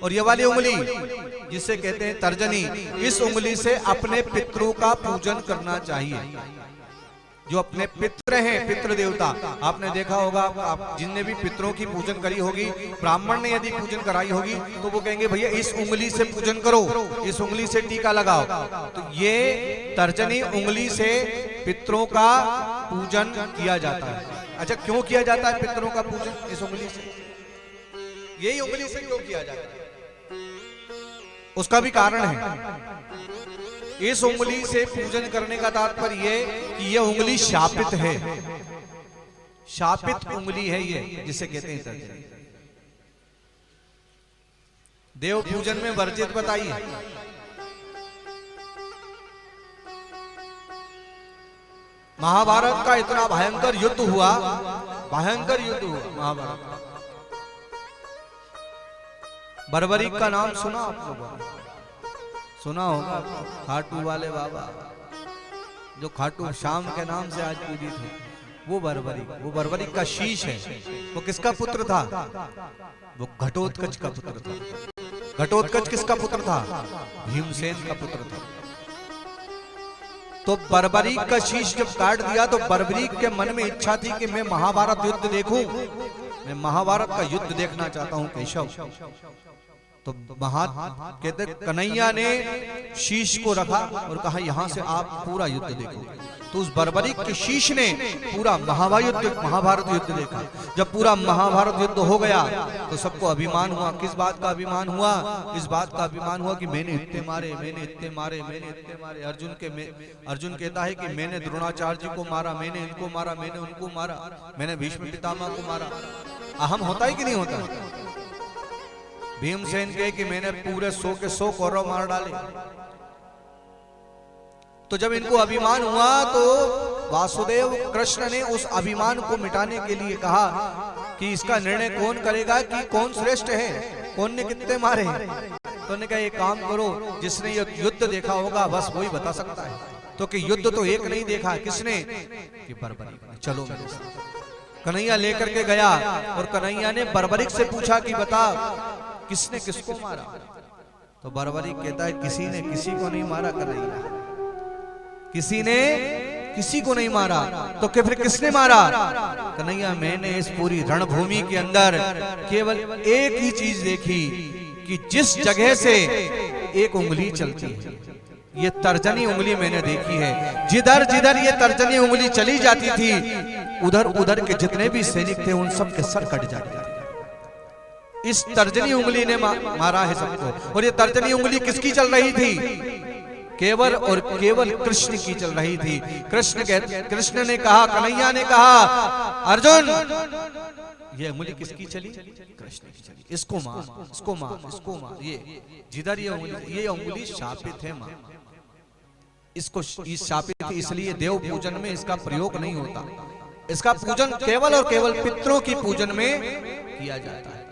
और ये वाली उंगली जिसे कहते हैं तर्जनी, इस उंगली से अपने पितरों का पूजन करना चाहिए। जो अपने पितर हैं, पितृ देवता, आपने देखा होगा, आप जिनने भी पितरों की पूजन करी होगी, ब्राह्मण ने यदि पूजन कराई होगी तो वो कहेंगे भैया इस उंगली से पूजन करो, इस उंगली से टीका लगाओ। तो ये तर्जनी उंगली से पितरों का पूजन किया जाता है। अच्छा, क्यों किया जाता है पितरों का पूजन इस उंगली से? यही उंगली से क्यों किया जाता है? उसका भी कारण है। इस उंगली से पूजन करने का तात्पर्य ये कि ये उंगली शापित है, शापित उंगली है ये, जिसे कहते हैं तर्जनी। देव पूजन में वर्जित बताइए। महाभारत का इतना भयंकर युद्ध हुआ, भयंकर युद्ध हुआ महाभारत। बर्बरीक का नाम सुना आप लोगों ने? सुना होगा, खाटू वाले बाबा, जो खाटू श्याम के नाम से आज पूजित है, वो बर्बरीक का शीश है। वो किसका पुत्र था? वो घटोत्कच का पुत्र था। घटोत्कच किसका पुत्र था? भीमसेन का पुत्र था। तो बर्बरीक का शीश जब काट दिया तो बर्बरीक के मन में इच्छा थी कि मैं महाभारत युद्ध देखूं, मैं महाभारत का युद्ध देखना चाहता हूं केशव। तो कहते कन्हैया ने शीश को रखा और कहा यहां से आप पूरा युद्ध देखो। तो उस बर्बरीक के शीश ने पूरा महाभारत युद्ध देखा। जब पूरा महाभारत युद्ध हो गया तो सबको अभिमान हुआ। किस बात का अभिमान हुआ? इस बात का अभिमान हुआ कि मैंने इतने मारे, मैंने इतने मारे, मैंने इतने मारे। अर्जुन कहता है कि मैंने द्रोणाचार्य जी को मारा, मैंने इनको मारा, मैंने उनको मारा, मैंने भीष्म पितामह को मारा। अहम होता है कि नहीं होता? भीमसेन कहे कि मैंने पूरे 100 के 100 कौरव मार डाले। तो जब इनको अभिमान हुआ तो वासुदेव कृष्ण ने उस अभिमान को मिटाने के लिए कहा कि इसका निर्णय कौन करेगा कि कौन श्रेष्ठ है, कौन ने कितने मारे हैं। तो उन्होंने कहा एक काम करो, जिसने ये युद्ध देखा होगा बस वही बता सकता है। तो कि युद्ध तो एक नहीं देखा, किसने? कि बर्बरीक। चलो मेरे साथ। कन्हैया लेकर के गया और कन्हैया ने बर्बरीक से पूछा कि बता किसने किसको मारा? तो बर्बरीक कहता है किसी ने किसी को नहीं मारा कन्हैया, किसी ने किसी को नहीं मारा। तो फिर किसने मारा? कन्हैया मैंने इस पूरी रणभूमि के अंदर केवल एक ही चीज देखी कि जिस जगह से एक उंगली चलती है, ये तर्जनी उंगली मैंने देखी है। जिधर जिधर ये तर्जनी उंगली चली जाती थी उधर उधर के जितने भी सैनिक थे उन सब के सर कट जाते थे। इस तर्जनी उंगली ने मारा है सबको। और ये तर्जनी उंगली किसकी चल रही थी? केवल और केवल कृष्ण की चल रही थी। कृष्ण ने कहा, कन्हैया ने कहा, अर्जुन ये उंगली किसकी चली? कृष्ण की चली। इसको मार, इसको मार, इसको मार। ये जिधर ये उंगली शापित है मां। इसको शापित इसलिए देव पूजन में इसका प्रयोग नहीं होता। इसका पूजन केवल और केवल पितरों की पूजन में किया जाता है।